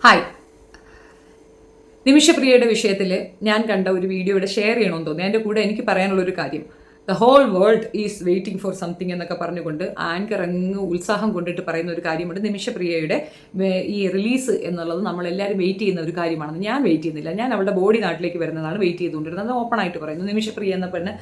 Hi. നിമിഷപ്രിയയുടെ വിഷയത്തിൽ ഞാൻ കണ്ട ഒരു വീഡിയോ ഇവിടെ ഷെയർ ചെയ്യണമെന്ന് തോന്നി. അതിൻ്റെ കൂടെ എനിക്ക് പറയാനുള്ളൊരു കാര്യം, the whole world is waiting for something എന്നൊക്കെ പറഞ്ഞുകൊണ്ട് ആങ്കർ അങ്ങ് ഉത്സാഹം കൊണ്ടിട്ട് പറയുന്ന ഒരു കാര്യമുണ്ട്. നിമിഷപ്രിയയുടെ ഈ റിലീസ് എന്നുള്ളത് നമ്മളെല്ലാവരും വെയിറ്റ് ചെയ്യുന്ന ഒരു കാര്യമാണെന്ന്. ഞാൻ വെയിറ്റ് ചെയ്യുന്നില്ല. ഞാൻ അവളുടെ ബോഡി നാട്ടിലേക്ക് വരുന്നതാണ് വെയിറ്റ് ചെയ്തുകൊണ്ടിരുന്നത്. അത് ഓപ്പണായിട്ട് പറയുന്നു. നിമിഷപ്രിയ എന്ന പെണ്ണ്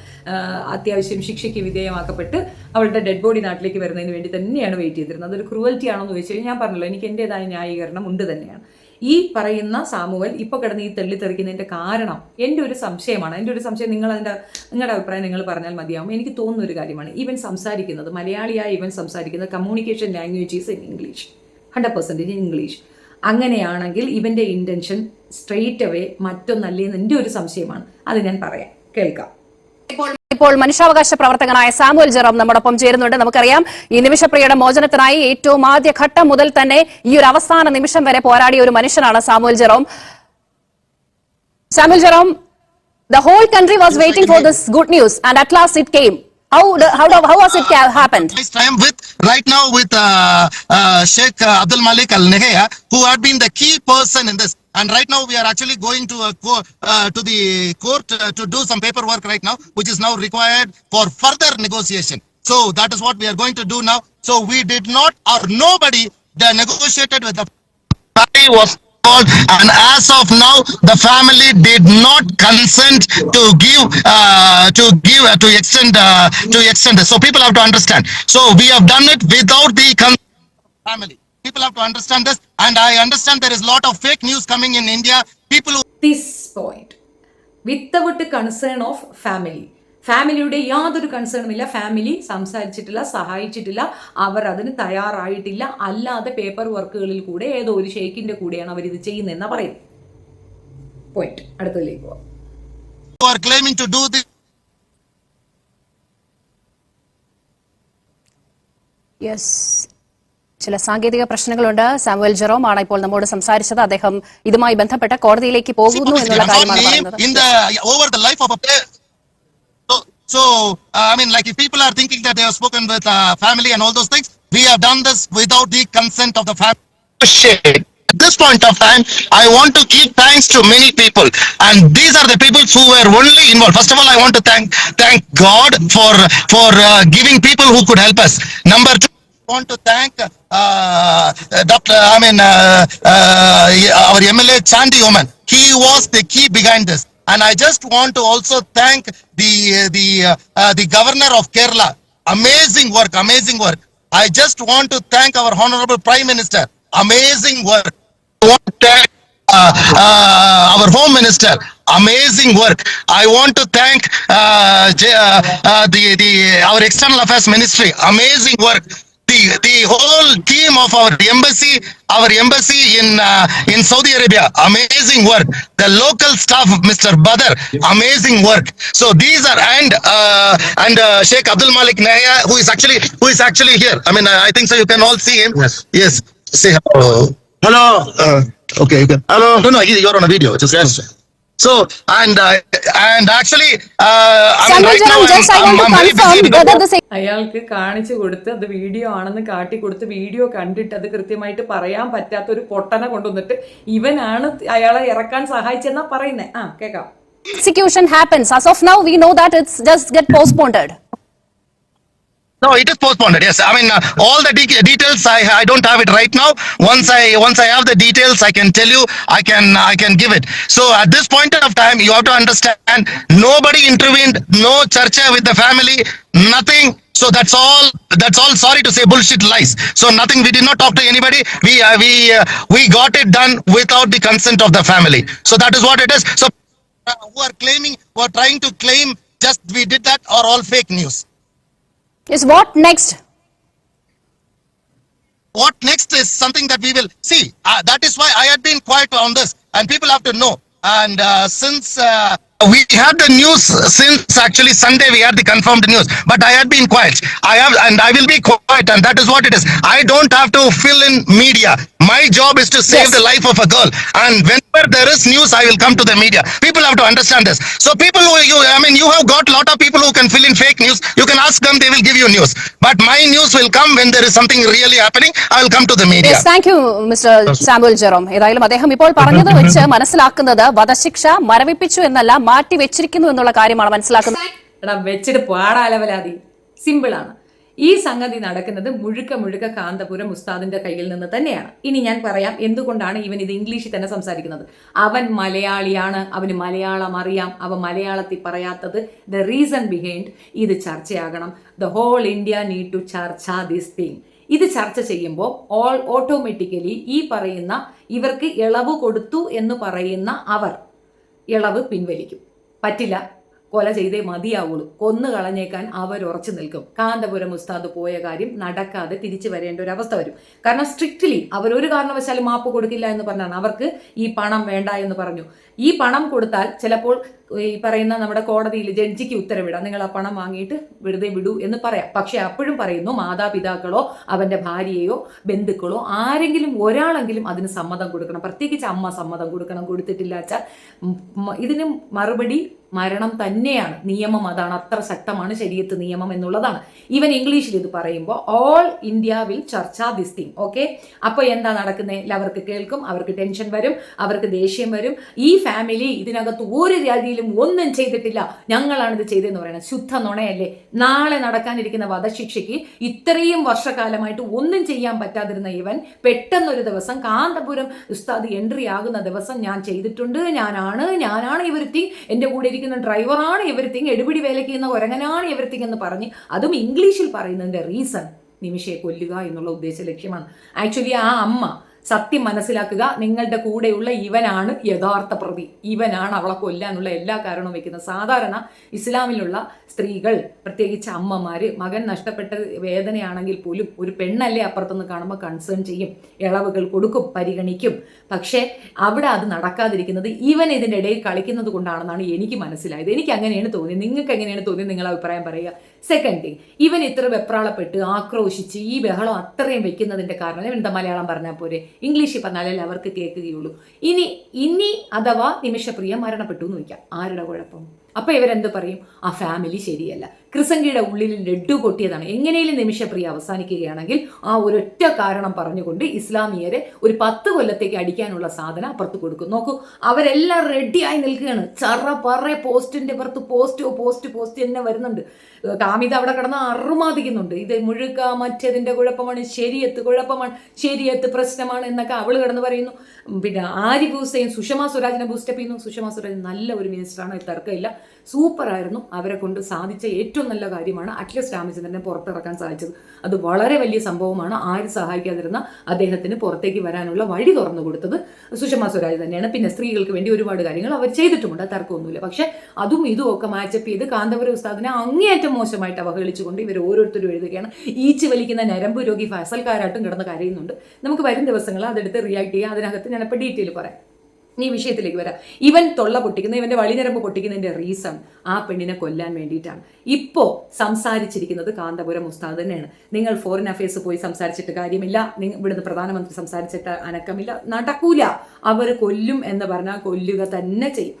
അത്യാവശ്യം ശിക്ഷയ്ക്ക് വിധേയമാക്കപ്പെട്ട് അവളുടെ ഡെഡ് ബോഡി നാട്ടിലേക്ക് വരുന്നതിന് വേണ്ടി തന്നെയാണ് വെയിറ്റ് ചെയ്തിരുന്നത്. അതൊരു ക്രൂവൽറ്റി ആണെന്ന് ചോദിച്ചു കഴിഞ്ഞാൽ ഞാൻ പറഞ്ഞല്ലോ, എനിക്ക് എൻ്റേതായ ന്യായീകരണം ഉണ്ട് തന്നെയാണ്. ഈ പറയുന്ന സാമുവൽ ഇപ്പോൾ കിടന്ന് ഈ തെള്ളിത്തെറിക്കുന്നതിൻ്റെ കാരണം എൻ്റെ ഒരു സംശയമാണ്. എൻ്റെ ഒരു സംശയം നിങ്ങളുടെ അഭിപ്രായം നിങ്ങൾ പറഞ്ഞാൽ മതിയാവും. എനിക്ക് തോന്നുന്ന ഒരു കാര്യമാണ്, ഇവൻ സംസാരിക്കുന്നത് മലയാളിയായി ഇവൻ സംസാരിക്കുന്നത് communication language is in English, 100% English. അങ്ങനെയാണെങ്കിൽ ഇവൻ്റെ ഇൻറ്റൻഷൻ സ്ട്രെയിറ്റ് അവേ മറ്റൊന്നല്ലേന്ന് എൻ്റെ ഒരു സംശയമാണ്. അത് ഞാൻ പറയാം, കേൾക്കാം. ഇപ്പോൾ മനുഷ്യാവകാശ പ്രവർത്തകനായ സാമുവൽ ജെറോം നമ്മോടൊപ്പം ചേരുന്നുണ്ട്. നമുക്കറിയാം, ഈ നിമിഷപ്രിയയുടെ മോചനത്തിനായി ഏറ്റവും ആദ്യ ഘട്ടം മുതൽ തന്നെ ഈ ഒരു അവസാന നിമിഷം വരെ പോരാടിയ ഒരു മനുഷ്യനാണ് Samuel Jerome. Samuel Jerome, the whole country was waiting for this good news and at last it came. How was it happened? I am right now with Sheikh Abdul Malik Al Nahya, who had been the key person in this. And right now we are actually going to the court to do some paperwork right now, which is now required for further negotiation. So that is what we are going to do now. So we did not, or nobody negotiated with the party was called, and as of now the family did not consent to extend this. So people have to understand. So we have done it without the family. People have to understand this, and I understand there is a lot of fake news coming in India. People who this point without the concern of family, ഫാമിലിയുടെ യാതൊരു കൺസേണുമില്ല. Family സംസാരിച്ചിട്ടില്ല, സഹായിച്ചിട്ടില്ല, അവർ അതിന് തയ്യാറായിട്ടില്ല. അല്ലാതെ paper വർക്കുകളിൽ കൂടെ ഏതോ ഒരു ഷെയ്ക്കിന്റെ കൂടെയാണ് അവർ ഇത് ചെയ്യുന്നതെന്നാ പറയും. പോയിന്റ് അടുത്തതിലേക്ക് പോവാം. are claiming to do this. Yes. ചില സാങ്കേതിക പ്രശ്നങ്ങളുണ്ട്. സാമുവൽ ജെറോം ആണ് ഇപ്പോൾ നമ്മോട് സംസാരിച്ചത്. അദ്ദേഹം ഇതുമായി ബന്ധപ്പെട്ട കോടതിയിലേക്ക് പോകുന്നു എന്നുള്ള കാര്യമാണ് പറയുന്നത്. Over the life of a so I mean, like, if people are thinking that they have spoken with family and all those things, we have done this without the consent of the family. At this point of time, I want to give thanks to many people, and these are the people who were only involved. First of all, I want to thank God for giving people who could help us. Number two, I want to thank our MLA Chandy Oman. He was the key behind this. And I just want to also thank the governor of Kerala. Amazing work. I just want to thank our honorable prime minister. Amazing work. I want to thank our home minister. Amazing work. I want to thank our external affairs ministry. Amazing work. The whole team of our embassy in Saudi Arabia, amazing work. The local staff, Mr. Badr, amazing work. So these are, and Sheikh Abdul Malik Nahya, who is actually here. I mean, I think so. You can all see him. Yes. Say hello. Hello. Okay. You can. Hello. No. You're on a video. Just yes. So and actually, I mean, right now I'm very busy. അയാൾക്ക് കാണിച്ചു കൊടുത്ത് അത് video ആണെന്ന് കാട്ടിക്കൊടുത്ത് video കണ്ടിട്ട് അത് കൃത്യമായിട്ട് പറയാൻ പറ്റാത്ത ഒരു പൊട്ടനെ കൊണ്ടുവന്നിട്ട് ഇവനാണ് അയാളെ ഇറക്കാൻ സഹായിച്ചെന്നാ പറയുന്നേ. കേൾക്കാം. Execution happens. As of now, we know that it's just get postponed. No, it is postponed. Yes, I mean all the details I don't have it right now. Once I have the details, I can tell you. I can give it. So at this point of time, you have to understand. Nobody intervened. No charcha with the family. Nothing. So that's all. Sorry to say, bullshit lies. So nothing. We did not talk to anybody. We got it done without the consent of the family. So that is what it is. So who are trying to claim just we did that are all fake news. Is what next? What next is something that we will see. That is why I had been quiet on this, and people have to know. And since We had the news since actually Sunday. We had the confirmed news, but I had been quiet. I will be quiet, and that is what it is. I don't have to fill in media. My job is to save Yes. the life of a girl, and whenever there is news, I will come to the media. People have to understand this. So people you have got a lot of people who can fill in fake news. You can ask them; they will give you news. But my news will come when there is something really happening. I will come to the media. Yes, thank you mister Samuel Jerome. ഏതായാലും അദ്ദേഹം ഇപ്പോൾ പറഞ്ഞത് വെച്ച് മനസ്സിലാക്കുന്നത് വധശിക്ഷ മരവിപ്പിച്ചു എന്നല്ല, മാറ്റിവെച്ചിരിക്കുന്നു എന്നുള്ള കാര്യമാണ് മനസ്സിലാക്കുന്നത്. എടാ വെച്ചിട്ട് പാടാലവലാതി. സിമ്പിളാണ്. ഈ സംഗതി നടക്കുന്നത് മുഴുക്ക കാന്തപുരം ഉസ്താദിന്റെ കയ്യിൽ നിന്ന് തന്നെയാണ്. ഇനി ഞാൻ പറയാം എന്തുകൊണ്ടാണ് ഇവൻ ഇത് ഇംഗ്ലീഷിൽ തന്നെ സംസാരിക്കുന്നത്. അവൻ മലയാളിയാണ്, അവന് മലയാളം അറിയാം, അവൻ മലയാളത്തിൽ പറയാത്തത്. ദ റീസൺ ബിഹൈൻഡ് ഇത് ചർച്ചയാകണം. The whole India need to ചർച്ച ദിസ് തിങ്. ഇത് ചർച്ച ചെയ്യുമ്പോൾ ഓട്ടോമാറ്റിക്കലി ഈ പറയുന്ന ഇവർക്ക് ഇളവ് കൊടുത്തു എന്ന് പറയുന്ന അവർ ഇളവ് പിൻവലിക്കും. പറ്റില്ല, കൊല ചെയ്തേ മതിയാവുള്ളൂ, കൊന്നു കളഞ്ഞേക്കാൻ അവർ ഉറച്ചു നിൽക്കും. കാന്തപുരം ഉസ്താദ് പോയ കാര്യം നടക്കാതെ തിരിച്ചു വരേണ്ട ഒരു അവസ്ഥ വരും. കാരണം സ്ട്രിക്റ്റ്ലി അവരൊരു കാരണവശാലും മാപ്പ് കൊടുക്കില്ല എന്ന് പറഞ്ഞാണ്. അവർക്ക് ഈ പണം വേണ്ട എന്ന് പറഞ്ഞു. ഈ പണം കൊടുത്താൽ ചിലപ്പോൾ ഈ പറയുന്ന നമ്മുടെ കോടതിയിൽ ജഡ്ജിക്ക് ഉത്തരവിടാം, നിങ്ങൾ ആ പണം വാങ്ങിയിട്ട് വെറുതെ വിടൂ എന്ന് പറയാം. പക്ഷെ അപ്പോഴും പറയുന്നു മാതാപിതാക്കളോ അവന്റെ ഭാര്യയോ ബന്ധുക്കളോ ആരെങ്കിലും ഒരാളെങ്കിലും അതിന് സമ്മതം കൊടുക്കണം. പ്രത്യേകിച്ച് അമ്മ സമ്മതം കൊടുക്കണം. കൊടുത്തിട്ടില്ല വെച്ചാൽ ഇതിന് മറുപടി മരണം തന്നെയാണ്. നിയമം അതാണ്, അത്ര ശക്തമാണ് ശരീഅത്ത് നിയമം എന്നുള്ളതാണ്. ഈവൻ ഇംഗ്ലീഷിൽ ഇത് പറയുമ്പോൾ ഓൾ ഇന്ത്യ വിൽ ചർച്ച ദിസ് തിങ്. ഓക്കെ, അപ്പോൾ എന്താ നടക്കുന്നത്? അവർക്ക് കേൾക്കും, അവർക്ക് ടെൻഷൻ വരും, അവർക്ക് ദേഷ്യം വരും. ഈ ഫാമിലി ഇതിനകത്ത് ഒരു രീതിയിലും ഒന്നും ചെയ്തിട്ടില്ല, ഞങ്ങളാണ് ഇത് ചെയ്തതെന്ന് പറയുന്നത് ശുദ്ധ നുണയല്ലേ. നാളെ നടക്കാനിരിക്കുന്ന വധശിക്ഷയ്ക്ക് ഇത്രയും വർഷക്കാലമായിട്ട് ഒന്നും ചെയ്യാൻ പറ്റാതിരുന്ന ഇവൻ പെട്ടെന്നൊരു ദിവസം കാന്തപുരം ഉസ്താദ് എൻട്രി ആകുന്ന ദിവസം ഞാൻ ചെയ്തിട്ടുണ്ട്, ഞാനാണ് എവരിത്തിങ്, എൻ്റെ കൂടെ ഇരിക്കുന്ന ഡ്രൈവറാണ് എവരിത്തിങ്, എടുപിടി വേലയ്ക്ക് ചെയ്യുന്ന ഒരങ്ങനാണ് എവരിത്തിങ് എന്ന് പറഞ്ഞ് അതും ഇംഗ്ലീഷിൽ പറയുന്നതിൻ്റെ റീസൺ നിമിഷയെ കൊല്ലുക എന്നുള്ള ഉദ്ദേശ ലക്ഷ്യമാണ്. ആക്ച്വലി ആ അമ്മ സത്യം മനസ്സിലാക്കുക, നിങ്ങളുടെ കൂടെയുള്ള ഇവനാണ് യഥാർത്ഥ പ്രതി, ഇവനാണ് അവളെ കൊല്ലാനുള്ള എല്ലാ കാരണവും വെക്കുന്നത്. സാധാരണ ഇസ്ലാമിലുള്ള സ്ത്രീകൾ, പ്രത്യേകിച്ച് അമ്മമാര്, മകൻ നഷ്ടപ്പെട്ട വേദനയാണെങ്കിൽ പോലും ഒരു പെണ്ണല്ലേ അപ്പുറത്തുനിന്ന് കാണുമ്പോൾ കൺസേൺ ചെയ്യും, ഇളവുകൾ കൊടുക്കും, പരിഗണിക്കും. പക്ഷേ അവിടെ അത് നടക്കാതിരിക്കുന്നത് ഇവൻ ഇതിൻ്റെ ഇടയിൽ കളിക്കുന്നത് കൊണ്ടാണെന്നാണ് എനിക്ക് മനസ്സിലായത്. എനിക്ക് അങ്ങനെയാണ് തോന്നിയത്. നിങ്ങൾക്ക് എങ്ങനെയാണ് തോന്നിയത്? നിങ്ങൾ അഭിപ്രായം പറയുക. സെക്കൻഡ് തിങ്, ഇവൻ ഇത്ര വെപ്രാളപ്പെട്ട് ആക്രോശിച്ച് ഈ ബഹളം അത്രയും വെക്കുന്നതിൻ്റെ കാരണം ഇവൻ എന്താ മലയാളം പറഞ്ഞാൽ പോരെ, ഇംഗ്ലീഷിൽ പറഞ്ഞാലല്ലേ അവർക്ക് കേൾക്കുകയുള്ളൂ. ഇനി അഥവാ നിമിഷപ്രിയ മരണപ്പെട്ടു എന്ന് വയ്ക്കാം, ആരുടെ കുഴപ്പം? അപ്പോൾ ഇവരെന്ത് പറയും? ആ ഫാമിലി ശരിയല്ല, ക്രിസംഗിയുടെ ഉള്ളിൽ ലഡ്ഡു പൊട്ടിയതാണ്. എങ്ങനെയും നിമിഷപ്രിയ അവസാനിക്കുകയാണെങ്കിൽ ആ ഒരൊറ്റ കാരണം പറഞ്ഞുകൊണ്ട് ഇസ്ലാമിയരെ ഒരു 10 കൊല്ലത്തേക്ക് അടിക്കാനുള്ള സാധനം അപ്പുറത്ത് കൊടുക്കും. നോക്കൂ, അവരെല്ലാം റെഡിയായി നിൽക്കുകയാണ്. പോസ്റ്റിന്റെ പുറത്ത് പോസ്റ്റ് തന്നെ വരുന്നുണ്ട്. കാമിത അവിടെ കിടന്ന് അറുമാദിക്കുന്നുണ്ട്. ഇത് മുഴുക്ക മറ്റേതിന്റെ കുഴപ്പമാണ്, ശരിയത്ത് പ്രശ്നമാണ് എന്നൊക്കെ അവള് കിടന്ന് പറയുന്നു. പിന്നെ ആരിഫ് ഹുസൈൻ സുഷമ സ്വരാജിനെ ബൂസ്റ്റപ്പ് ചെയ്യുന്നു. സുഷമ സ്വരാജ് നല്ല ഒരു മിനിസ്റ്ററാണ്, തർക്കമില്ല, സൂപ്പറായിരുന്നു. അവരെ കൊണ്ട് സാധിച്ച ഏറ്റവും നല്ല കാര്യമാണ് അറ്റ്ലസ് രാമചന്ദ്രനെ പുറത്തിറക്കാൻ സാധിച്ചത്. അത് വളരെ വലിയ സംഭവമാണ്. ആര് സഹായിക്കാതിരുന്ന അദ്ദേഹത്തിന് പുറത്തേക്ക് വരാനുള്ള വഴി തുറന്നു കൊടുത്തത് സുഷമ സ്വരാജ് തന്നെയാണ്. പിന്നെ സ്ത്രീകൾക്ക് വേണ്ടി ഒരുപാട് കാര്യങ്ങൾ അവർ ചെയ്തിട്ടുമുണ്ട്, തർക്കമൊന്നുമില്ല. പക്ഷെ അതും ഇതും ഒക്കെ മാച്ചപ്പ് ചെയ്ത് കാന്തപുരം ഉസ്താദിനെ അങ്ങേയറ്റം മോശമായിട്ട് അവഹേളിച്ചുകൊണ്ട് ഇവർ ഓരോരുത്തരും എഴുതുകയാണ്. ഈച്ച് വലിക്കുന്ന നരമ്പ് രോഗി ഫസൽക്കാരായിട്ടും കിടന്ന് കരയുന്നുണ്ട്. നമുക്ക് വരും ദിവസങ്ങൾ അതെടുത്ത് റിയാക്ട് ചെയ്യാം. അതിനകത്ത് ഞാനിപ്പോൾ ഡീറ്റെയിൽ പറയാം. ഈ വിഷയത്തിലേക്ക് വരാം. ഇവൻ തൊള്ള പൊട്ടിക്കുന്ന, ഇവന്റെ വളിനരമ്പ് പൊട്ടിക്കുന്നതിന്റെ റീസൺ ആ പെണ്ണിനെ കൊല്ലാൻ വേണ്ടിയിട്ടാണ്. ഇപ്പോൾ സംസാരിച്ചിരിക്കുന്നത് കാന്തപുരം ഉസ്താദ് തന്നെയാണ്. നിങ്ങൾ ഫോറിൻ അഫയേഴ്സ് പോയി സംസാരിച്ചിട്ട് കാര്യമില്ല, ഇവിടുന്ന് പ്രധാനമന്ത്രി സംസാരിച്ചിട്ട് അനക്കമില്ല, നടക്കൂല. അവർ കൊല്ലും എന്ന് പറഞ്ഞാൽ കൊല്ലുക തന്നെ ചെയ്യും.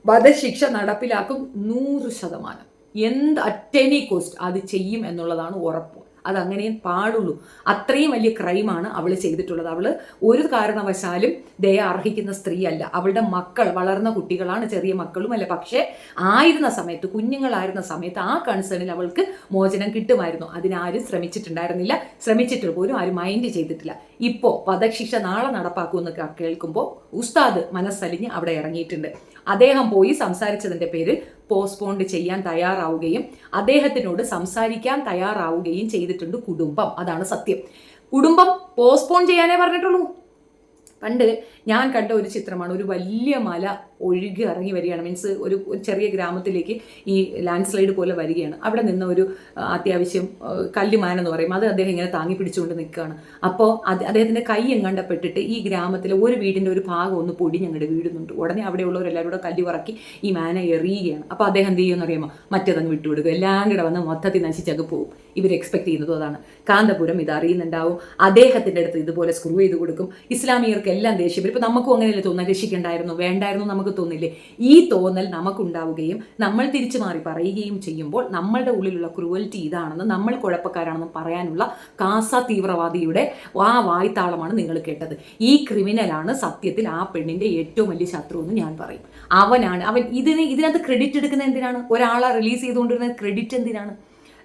വധശിക്ഷ നടപ്പിലാക്കും 100%. അറ്റ് എനി കോസ്റ്റ് അത് ചെയ്യും എന്നുള്ളതാണ് ഉറപ്പ്. അതങ്ങനെയും പാടുള്ളൂ. അത്രയും വലിയ ക്രൈമാണ് അവൾ ചെയ്തിട്ടുള്ളത്. അവൾ ഒരു കാരണവശാലും ദയ അർഹിക്കുന്ന സ്ത്രീയല്ല. അവളുടെ മക്കൾ വളർന്ന കുട്ടികളാണ്, ചെറിയ മക്കളുമല്ല. പക്ഷേ ആയിരുന്ന സമയത്ത്, കുഞ്ഞുങ്ങളായിരുന്ന സമയത്ത് ആ കൺസേണിൽ അവൾക്ക് മോചനം കിട്ടുമായിരുന്നു. അതിനാരും ശ്രമിച്ചിട്ടുണ്ടായിരുന്നില്ല. ശ്രമിച്ചിട്ട് പോലും ആരും മൈൻഡ് ചെയ്തിട്ടില്ല. ഇപ്പോൾ വധശിക്ഷ നാളെ നടപ്പാക്കുമെന്ന് കേൾക്കുമ്പോൾ ഉസ്താദ് മനസ്സലിഞ്ഞ് അവിടെ ഇറങ്ങിയിട്ടുണ്ട്. അദ്ദേഹം പോയി സംസാരിച്ചതിൻ്റെ പേരിൽ പോസ്റ്റ്പോണ്ട് ചെയ്യാൻ തയ്യാറാവുകയും അദ്ദേഹത്തിനോട് സംസാരിക്കാൻ തയ്യാറാവുകയും ചെയ്തിട്ടുണ്ട് കുടുംബം. അതാണ് സത്യം. കുടുംബം പോസ്റ്റ്പോൺ ചെയ്യാനേ പറഞ്ഞിട്ടുള്ളൂ. പണ്ട് ഞാൻ കണ്ട ഒരു ചിത്രമാണ്, ഒരു വലിയ മല ഒഴുകി ഇറങ്ങി വരികയാണ്, മീൻസ് ഒരു ചെറിയ ഗ്രാമത്തിലേക്ക് ഈ ലാൻഡ് സ്ലൈഡ് പോലെ വരികയാണ്. അവിടെ നിന്ന് ഒരു അത്യാവശ്യം കല്ലുമാൻ എന്ന് പറയും, അത് അദ്ദേഹം ഇങ്ങനെ താങ്ങി പിടിച്ചുകൊണ്ട് നിൽക്കുകയാണ്. അപ്പോൾ അദ്ദേഹത്തിൻ്റെ കൈ എങ്ങാണ്ടപ്പെട്ടിട്ട് ഈ ഗ്രാമത്തിലെ ഒരു വീടിൻ്റെ ഒരു ഭാഗം ഒന്ന് പൊടിഞ്ഞങ്ങോട്ട് വീടുന്നുണ്ട്. ഉടനെ അവിടെയുള്ളവരെല്ലാവരും കൂടെ കല്ല് പറക്കി ഈ മാനെ എറിയുകയാണ്. അപ്പോൾ അദ്ദേഹം എന്ത് ചെയ്യുമെന്ന് അറിയാമോ, മറ്റേതങ്ങ് വിട്ടുകൊടുക്കും, എല്ലാം കൂടെ വന്ന് മൊത്തത്തിൽ നശിച്ചങ്ങ് പോകും. ഇവർ എക്സ്പെക്ട് ചെയ്യുന്നതും അതാണ്. കാന്തപുരം ഇത് അറിയുന്നുണ്ടാവും, അദ്ദേഹത്തിൻ്റെ അടുത്ത് ഇതുപോലെ സ്ക്രൂ ചെയ്ത് കൊടുക്കും. ഇസ്ലാമിയർക്ക് എല്ലാം ദേഷ്യം വരും. ഇപ്പോൾ നമുക്കും അങ്ങനെയല്ലേ തോന്നുന്നത്, രക്ഷിക്കണ്ടായിരുന്നു, വേണ്ടായിരുന്നു നമുക്ക് തോന്നില്ലേ? ഈ തോന്നൽ നമുക്കുണ്ടാവുകയും നമ്മൾ തിരിച്ചു മാറി പറയുകയും ചെയ്യുമ്പോൾ നമ്മളുടെ ഉള്ളിലുള്ള ക്രൂവൽറ്റി ഇതാണെന്ന്, നമ്മൾ കുഴപ്പക്കാരാണെന്ന് പറയാനുള്ള കാസ തീവ്രവാദിയുടെ ആ വായ്ത്താളമാണ് നിങ്ങൾ കേട്ടത്. ഈ ക്രിമിനലാണ് സത്യത്തിൽ ആ പെണ്ണിൻ്റെ ഏറ്റവും വലിയ ശത്രു എന്ന് ഞാൻ പറയും. അവൻ ഇതിനകത്ത് ക്രെഡിറ്റ് എടുക്കുന്നത് എന്തിനാണ്? ഒരാളെ റിലീസ് ചെയ്തുകൊണ്ടിരുന്ന ക്രെഡിറ്റ് എന്തിനാണ്?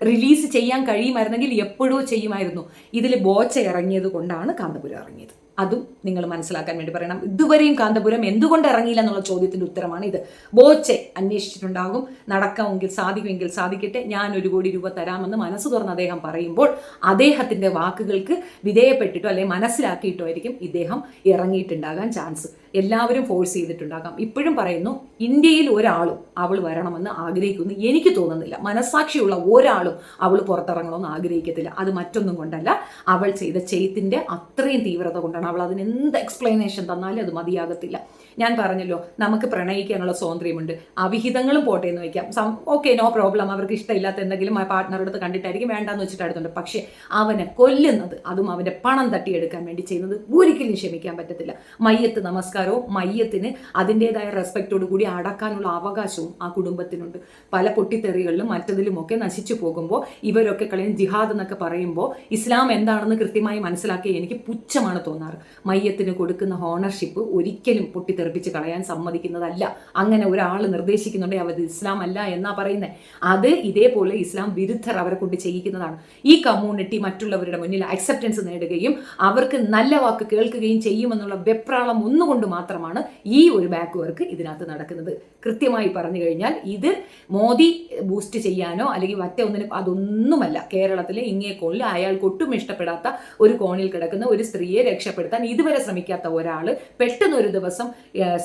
റിലീസ് ചെയ്യാൻ കഴിയുമായിരുന്നെങ്കിൽ എപ്പോഴോ ചെയ്യുമായിരുന്നു. ഇതിൽ ബോച്ച ഇറങ്ങിയത് കൊണ്ടാണ് കാന്തപുരം ഇറങ്ങിയത്. അതും നിങ്ങൾ മനസ്സിലാക്കാൻ വേണ്ടി പറയണം. ഇതുവരെയും കാന്തപുരം എന്തുകൊണ്ട് ഇറങ്ങിയില്ല എന്നുള്ള ചോദ്യത്തിൻ്റെ ഉത്തരമാണ് ഇത്. ബോച്ചെ അന്വേഷിച്ചിട്ടുണ്ടാകും, നടക്കാമെങ്കിൽ സാധിക്കുമെങ്കിൽ സാധിക്കട്ടെ, ഞാൻ 1 കോടി രൂപ തരാമെന്ന് മനസ്സ് തുറന്ന് അദ്ദേഹം പറയുമ്പോൾ അദ്ദേഹത്തിൻ്റെ വാക്കുകൾക്ക് വിധേയപ്പെട്ടിട്ടോ അല്ലെങ്കിൽ മനസ്സിലാക്കിയിട്ടോ ആയിരിക്കും ഇദ്ദേഹം ഇറങ്ങിയിട്ടുണ്ടാകാൻ ചാൻസ്. എല്ലാവരും ഫോഴ്സ് ചെയ്തിട്ടുണ്ടാകാം. ഇപ്പോഴും പറയുന്നു, ഇന്ത്യയിൽ ഒരാളും അവൾ വരണമെന്ന് ആഗ്രഹിക്കുന്നു എനിക്ക് തോന്നുന്നില്ല. മനസ്സാക്ഷിയുള്ള ഒരാളും അവൾ പുറത്തിറങ്ങണമെന്ന് ആഗ്രഹിക്കത്തില്ല. അത് മറ്റൊന്നും കൊണ്ടല്ല, അവൾ ചെയ്ത ചെയ്ത്തിൻ്റെ അത്രയും തീവ്രത കൊണ്ടാണ്. അവൾ അതിന് എന്ത് എക്സ്പ്ലനേഷൻ തന്നാലും അത് മതിയാകത്തില്ല. ഞാൻ പറഞ്ഞല്ലോ, നമുക്ക് പ്രണയിക്കാനുള്ള സ്വാതന്ത്ര്യമുണ്ട്. അവിഹിതങ്ങളും പോട്ടെ എന്ന് വയ്ക്കാം, ഓക്കെ, നോ പ്രോബ്ലം. അവർക്ക് ഇഷ്ടമില്ലാത്ത എന്തെങ്കിലും ആ പാർട്ട്ണറുടെ അടുത്ത് കണ്ടിട്ടായിരിക്കും വേണ്ടാന്ന് വെച്ചിട്ട് അടുത്തുണ്ട്. പക്ഷേ അവനെ കൊല്ലുന്നത്, അതും അവൻ്റെ പണം തട്ടിയെടുക്കാൻ വേണ്ടി ചെയ്യുന്നത് ഒരിക്കലും ക്ഷമിക്കാൻ പറ്റത്തില്ല. മയ്യത്ത് നമസ്കാരവും മയ്യത്തിന് അതിൻ്റെതായ റെസ്പെക്റ്റോട് കൂടി അടക്കാനുള്ള അവകാശവും ആ കുടുംബത്തിനുണ്ട്. പല പൊട്ടിത്തെറികളിലും മറ്റതിലുമൊക്കെ നശിച്ചു പോകുമ്പോൾ ഇവരൊക്കെ കളിയും ജിഹാദ് എന്നൊക്കെ പറയുമ്പോൾ ഇസ്ലാം എന്താണെന്ന് കൃത്യമായി മനസ്സിലാക്കി എനിക്ക് പുച്ഛമാണ് തോന്നാറ്. മയ്യത്തിന് കൊടുക്കുന്ന ഓണർഷിപ്പ് ഒരിക്കലും പൊട്ടിത്തെറിപ്പിച്ച് കളയാൻ സമ്മതിക്കുന്നതല്ല. അങ്ങനെ ഒരാൾ നിർദ്ദേശിക്കുന്നുണ്ടെങ്കിൽ അത് ഇസ്ലാം അല്ല എന്നാ പറയുന്നത്. അത് ഇതേപോലെ ഇസ്ലാം വിരുദ്ധർ അവരെ കൊണ്ട് ചെയ്യിക്കുന്നതാണ്. ഈ കമ്മ്യൂണിറ്റി മറ്റുള്ളവരുടെ മുന്നിൽ അക്സെപ്റ്റൻസ് നേടുകയും അവർക്ക് നല്ല വാക്ക് കേൾക്കുകയും ചെയ്യുമെന്നുള്ള വെപ്രാളം ഒന്നുകൊണ്ട് മാത്രമാണ് ഈ ഒരു ബാക്ക് വർക്ക് ഇതിനകത്ത് നടക്കുന്നത്. കൃത്യമായി പറഞ്ഞു കഴിഞ്ഞാൽ ഇത് മോദി ബൂസ്റ്റ് ചെയ്യാനോ അല്ലെങ്കിൽ മറ്റൊന്നിനും അതൊന്നുമല്ല. കേരളത്തിലെ ഇങ്ങേ കോണിൽ അയാൾക്ക് ഒട്ടും ഇഷ്ടപ്പെടാത്ത ഒരു കോണിൽ കിടക്കുന്ന ഒരു സ്ത്രീയെ രക്ഷപ്പെടുത്താൻ ഇതുവരെ ശ്രമിക്കാത്ത ഒരാൾ പെട്ടെന്ന് ഒരു ദിവസം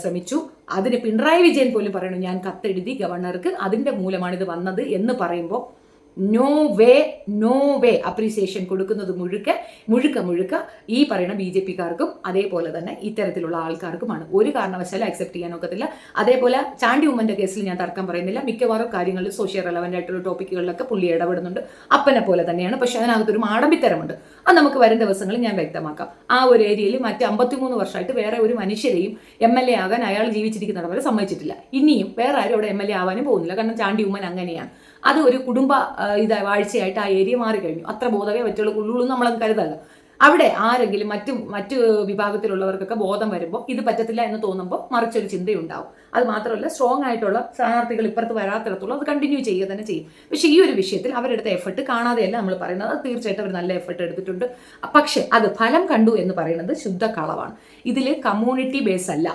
ശ്രമിച്ചു. അതിന് പിണറായി വിജയൻ പോലും പറയണു, ഞാൻ കത്തെഴുതി ഗവർണർക്ക്, അതിൻ്റെ മൂലമാണിത് വന്നത് എന്ന് പറയുമ്പോൾ നോ വേ അപ്രീസിയേഷൻ കൊടുക്കുന്നത് മുഴുക്ക ഈ പറയുന്ന BJP-കാർക്കും അതേപോലെ തന്നെ ഇത്തരത്തിലുള്ള ആൾക്കാർക്കുമാണ്. ഒരു കാരണവശാലും അക്സെപ്റ്റ് ചെയ്യാൻ ഒക്കത്തില്ല. അതേപോലെ ചാണ്ടി ഉമ്മൻ്റെ കേസിൽ ഞാൻ തർക്കം പറയുന്നില്ല. മിക്കവാറും കാര്യങ്ങളിൽ സോഷ്യൽ റെലവൻ്റ് ആയിട്ടുള്ള ടോപ്പിക്കുകളിലൊക്കെ പുള്ളി ഇടപെടുന്നുണ്ട്. അപ്പനെ പോലെ തന്നെയാണ്. പക്ഷെ അതിനകത്തൊരു മാടമ്പിത്തരമുണ്ട്. അത് നമുക്ക് വരും ദിവസങ്ങളിൽ ഞാൻ വ്യക്തമാക്കാം. ആ ഒരു ഏരിയയിൽ മറ്റ് 53 വർഷമായിട്ട് വേറെ ഒരു മനുഷ്യരെയും MLA ആകാൻ അയാൾ ജീവിച്ചിരിക്കുന്നവരെ വരെ സമ്മതിച്ചിട്ടില്ല. ഇനിയും വേറെ ആരും അവിടെ MLA ആവാനും പോകുന്നില്ല. കാരണം ചാണ്ടി ഉമ്മൻ അങ്ങനെയാണ്. അത് ഒരു കുടുംബ വാഴ്ചയായിട്ട് ആ ഏരിയ മാറിക്കഴിഞ്ഞു. അത്ര ബോധമേ ഉള്ളൂ നമ്മളത് കരുതല്ല. അവിടെ ആരെങ്കിലും മറ്റു വിഭാഗത്തിലുള്ളവർക്കൊക്കെ ബോധം വരുമ്പോൾ ഇത് പറ്റത്തില്ല എന്ന് തോന്നുമ്പോൾ മറിച്ചൊരു ചിന്തയുണ്ടാവും. അത് മാത്രമല്ല, സ്ട്രോങ് ആയിട്ടുള്ള സ്ഥാനാർത്ഥികൾ ഇപ്പുറത്ത് വരാത്തിടത്തോളം അത് കണ്ടിന്യൂ ചെയ്യുക തന്നെ ചെയ്യും. പക്ഷേ ഈ ഒരു വിഷയത്തിൽ അവരെടുത്ത എഫർട്ട് കാണാതെയല്ല നമ്മൾ പറയുന്നത്. അത് തീർച്ചയായിട്ടും അവർ നല്ല എഫർട്ട് എടുത്തിട്ടുണ്ട്. പക്ഷേ അത് ഫലം കണ്ടു എന്ന് പറയുന്നത് ശുദ്ധ കളവാണ്. ഇതിൽ കമ്മ്യൂണിറ്റി ബേസ് അല്ല,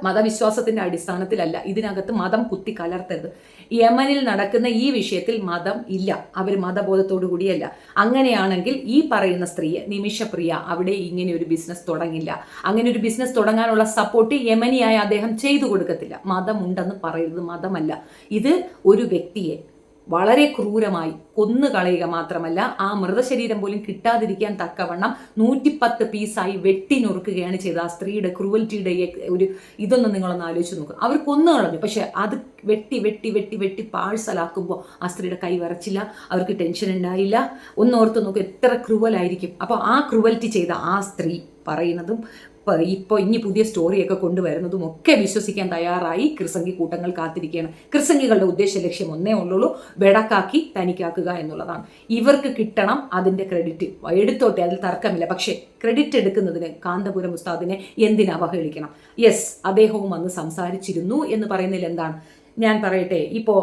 മതവിശ്വാസത്തിന്റെ അടിസ്ഥാനത്തിലല്ല. ഇതിനകത്ത് മതം കുത്തി കലർത്തരുത്. യമനിൽ നടക്കുന്ന ഈ വിഷയത്തിൽ മതം ഇല്ല. അവർ മതബോധത്തോടു കൂടിയല്ല. അങ്ങനെയാണെങ്കിൽ ഈ പറയുന്ന സ്ത്രീയെ നിമിഷപ്രിയ അവിടെ ഇങ്ങനെ ഒരു ബിസിനസ് തുടങ്ങില്ല. അങ്ങനെ ഒരു ബിസിനസ് തുടങ്ങാനുള്ള സപ്പോർട്ട് യമനിയായ അദ്ദേഹം ചെയ്തു കൊടുക്കത്തില്ല. മതമുണ്ടെന്ന് പറയുന്നത് മതമല്ല. ഇത് ഒരു വ്യക്തിയെ വളരെ ക്രൂരമായി കൊന്നുകളയുക മാത്രമല്ല, ആ മൃതശരീരം പോലും കിട്ടാതിരിക്കാൻ തക്കവണ്ണം 110 പീസായി വെട്ടി നുറുക്കുകയാണ് ചെയ്തത്. ആ സ്ത്രീയുടെ ക്രൂവൽറ്റിയുടെ ഒരു ഇതൊന്നും നിങ്ങളൊന്ന് ആലോചിച്ച് നോക്കുക. അവർ കൊന്നു കളഞ്ഞു, പക്ഷെ അത് വെട്ടി പാഴ്സലാക്കുമ്പോൾ ആ സ്ത്രീയുടെ കൈ വിറച്ചില്ല, അവർക്ക് ടെൻഷൻ ഉണ്ടായില്ല. ഒന്നോർത്ത് നോക്കുക എത്ര ക്രൂവലായിരിക്കും. അപ്പോൾ ആ ക്രൂവൽറ്റി ചെയ്ത ആ സ്ത്രീ പറയുന്നതും ഇപ്പോൾ ഇനി പുതിയ സ്റ്റോറിയൊക്കെ കൊണ്ടുവരുന്നതും ഒക്കെ വിശ്വസിക്കാൻ തയ്യാറായി ക്രിസംഗി കൂട്ടങ്ങൾ കാത്തിരിക്കുകയാണ്. ക്രിസംഗികളുടെ ഉദ്ദേശ ലക്ഷ്യം ഒന്നേ ഉള്ളൂ, വെടക്കാക്കി തനിക്കാക്കുക എന്നുള്ളതാണ്. ഇവർക്ക് കിട്ടണം അതിൻ്റെ ക്രെഡിറ്റ്. എടുത്തോട്ടെ, അതിൽ തർക്കമില്ല. പക്ഷേ ക്രെഡിറ്റ് എടുക്കുന്നതിന് കാന്തപുരം ഉസ്താദിനെ എന്തിനാ അവഹേളിക്കണം? യെസ്, അദ്ദേഹവും വന്ന് സംസാരിച്ചിരുന്നു എന്ന് പറയുന്നതിൽ എന്താണ്? ഞാൻ പറയട്ടെ, ഇപ്പോൾ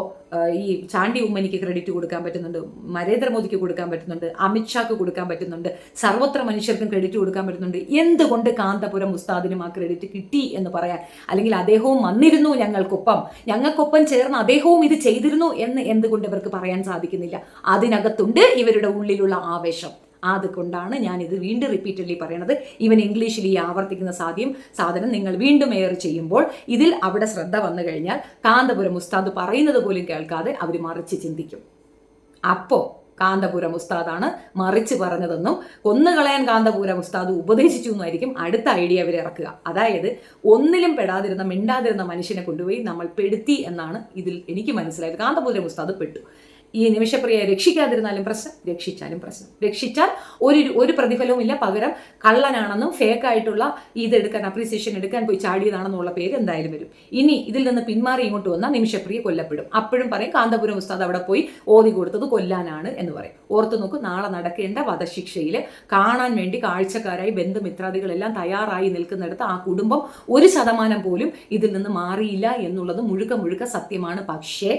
ഈ ചാണ്ടി ഉമ്മനിക്ക് ക്രെഡിറ്റ് കൊടുക്കാൻ പറ്റുന്നുണ്ട്, നരേന്ദ്രമോദിക്ക് കൊടുക്കാൻ പറ്റുന്നുണ്ട്, അമിത്ഷാക്ക് കൊടുക്കാൻ പറ്റുന്നുണ്ട്, സർവത്ര മനുഷ്യർക്കും ക്രെഡിറ്റ് കൊടുക്കാൻ പറ്റുന്നുണ്ട്. എന്തുകൊണ്ട് കാന്തപുരം ഉസ്താദിനും ആ ക്രെഡിറ്റ് കിട്ടി എന്ന് പറയാൻ, അല്ലെങ്കിൽ അദ്ദേഹവും വന്നിരുന്നു ഞങ്ങൾക്കൊപ്പം ചേർന്ന് അദ്ദേഹവും ഇത് ചെയ്തിരുന്നു എന്ന് എന്തുകൊണ്ട് ഇവർക്ക് പറയാൻ സാധിക്കുന്നില്ല? അതിനകത്തുണ്ട് ഇവരുടെ ഉള്ളിലുള്ള ആവേശം. അതുകൊണ്ടാണ് ഞാനിത് വീണ്ടും റിപ്പീറ്റഡ്ലി പറയണത്. ഇവൻ ഇംഗ്ലീഷിൽ ഈ ആവർത്തിക്കുന്ന സാധനം നിങ്ങൾ വീണ്ടും എയർ ചെയ്യുമ്പോൾ ഇതിൽ അവിടെ ശ്രദ്ധ വന്നു കഴിഞ്ഞാൽ കാന്തപുരം ഉസ്താദ് പറയുന്നത് പോലും കേൾക്കാതെ അവർ മറിച്ച് ചിന്തിക്കും. അപ്പോൾ കാന്തപുരം ഉസ്താദാണ് മറിച്ച് പറഞ്ഞതെന്നും കൊന്നുകളയാൻ കാന്തപുരം ഉസ്താദ് ഉപദേശിച്ചു എന്നായിരിക്കും അടുത്ത ഐഡിയ അവർ ഇറക്കുക. അതായത് ഒന്നിലും പെടാതിരുന്ന മിണ്ടാതിരുന്ന മനുഷ്യനെ കൊണ്ടുപോയി നമ്മൾ പെടുത്തി എന്നാണ് ഇതിൽ എനിക്ക് മനസ്സിലായത്. കാന്തപുരം ഉസ്താദ് പെട്ടു. ഈ നിമിഷപ്രിയയെ രക്ഷിക്കാതിരുന്നാലും പ്രശ്നം, രക്ഷിച്ചാലും പ്രശ്നം. രക്ഷിച്ചാൽ ഒരു പ്രതിഫലവും ഇല്ല, പകരം കള്ളനാണെന്നും ഫേക്കായിട്ടുള്ള ഇതെടുക്കാൻ അപ്രീസിയേഷൻ എടുക്കാൻ പോയി ചാടിയതാണെന്നുള്ള പേര് എന്തായാലും വരും. ഇനി ഇതിൽ നിന്ന് പിന്മാറി ഇങ്ങോട്ട് വന്നാൽ നിമിഷപ്രിയ കൊല്ലപ്പെടും. അപ്പോഴും പറയും കാന്തപുരം ഉസ്താദ് അവിടെ പോയി ഓതി കൊടുത്തത് കൊല്ലാനാണ് എന്ന് പറയും. ഓർത്തു നോക്കൂ, നാളെ നടക്കേണ്ട വധശിക്ഷയിൽ കാണാൻ വേണ്ടി കാഴ്ചക്കാരായി ബന്ധുമിത്രാദികളെല്ലാം തയ്യാറായി നിൽക്കുന്നിടത്ത് ആ കുടുംബം 1% പോലും ഇതിൽ നിന്ന് മാറിയില്ല എന്നുള്ളത് മുഴുക്ക സത്യമാണ്. പക്ഷേ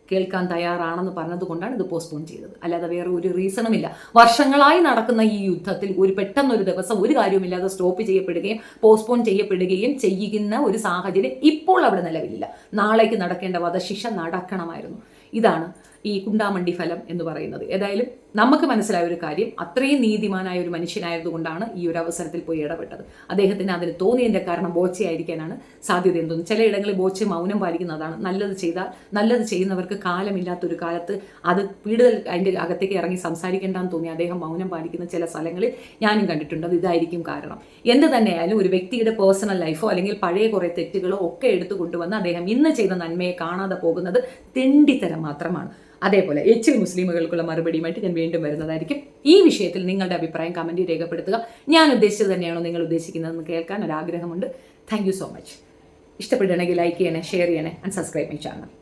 കേൾക്കാൻ തയ്യാറാണെന്ന് പറഞ്ഞതുകൊണ്ടാണ് ഇത് പോസ്റ്റ്പോൺ ചെയ്തത്, അല്ലാതെ വേറെ ഒരു റീസണുമില്ല. വർഷങ്ങളായി നടക്കുന്ന ഈ യുദ്ധത്തിൽ പെട്ടെന്നൊരു ദിവസം ഒരു കാര്യവുമില്ലാതെ സ്റ്റോപ്പ് ചെയ്യപ്പെടുകയും പോസ്റ്റ്പോൺ ചെയ്യപ്പെടുകയും ചെയ്യുന്ന ഒരു സാഹചര്യം ഇപ്പോൾ അവിടെ നിലവിലില്ല. നാളേക്ക് നടക്കേണ്ട വധശിക്ഷ നടക്കണമായിരുന്നു. ഇതാണ് ഈ കുണ്ടാമണ്ടി ഫലം എന്ന് പറയുന്നത്. ഏതായാലും നമുക്ക് മനസ്സിലായ ഒരു കാര്യം, അത്രയും നീതിമാനായ ഒരു മനുഷ്യനായതുകൊണ്ടാണ് ഈ ഒരു അവസരത്തിൽ പോയി ഇടപെട്ടത്. അദ്ദേഹത്തിന് അതിന് തോന്നിയതിൻ്റെ കാരണം ബോച്ചയായിരിക്കാനാണ് സാധ്യത എന്ന് തോന്നുന്നു. ചിലയിടങ്ങളിൽ ബോച്ച മൗനം പാലിക്കുന്നതാണ്. നല്ലത് ചെയ്താൽ, നല്ലത് ചെയ്യുന്നവർക്ക് കാലമില്ലാത്തൊരു കാലത്ത് അത് കൂടുതൽ അതിൻ്റെ അകത്തേക്ക് ഇറങ്ങി സംസാരിക്കേണ്ടെന്ന് തോന്നി അദ്ദേഹം മൗനം പാലിക്കുന്ന ചില സ്ഥലങ്ങളിൽ ഞാനും കണ്ടിട്ടുണ്ട്. അത് ഇതായിരിക്കും കാരണം. എന്ത് തന്നെയായാലും ഒരു വ്യക്തിയുടെ പേഴ്സണൽ ലൈഫോ അല്ലെങ്കിൽ പഴയ കുറേ തെറ്റുകളോ ഒക്കെ എടുത്തു കൊണ്ടുവന്ന് അദ്ദേഹം ഇന്ന് ചെയ്ത നന്മയെ കാണാതെ പോകുന്നത് തെണ്ടിത്തരം മാത്രമാണ്. അതേപോലെ എച്ചിൽ മുസ്ലിമുകൾക്കുള്ള മറുപടിയുമായിട്ട് ഞാൻ വീണ്ടും വരുന്നതായിരിക്കും. ഈ വിഷയത്തിൽ നിങ്ങളുടെ അഭിപ്രായം കമൻറ്റിൽ രേഖപ്പെടുത്തുക. ഞാൻ ഉദ്ദേശിച്ചത് തന്നെയാണോ നിങ്ങൾ ഉദ്ദേശിക്കുന്നതെന്ന് കേൾക്കാൻ ഒരാഗ്രഹമുണ്ട്. Thank you so much. ഇഷ്ടപ്പെടുകയാണെങ്കിൽ ലൈക്ക് ചെയ്യണേ, ഷെയർ ചെയ്യണേ ആൻഡ് സബ്സ്ക്രൈബ് മൈ ചാനൽ.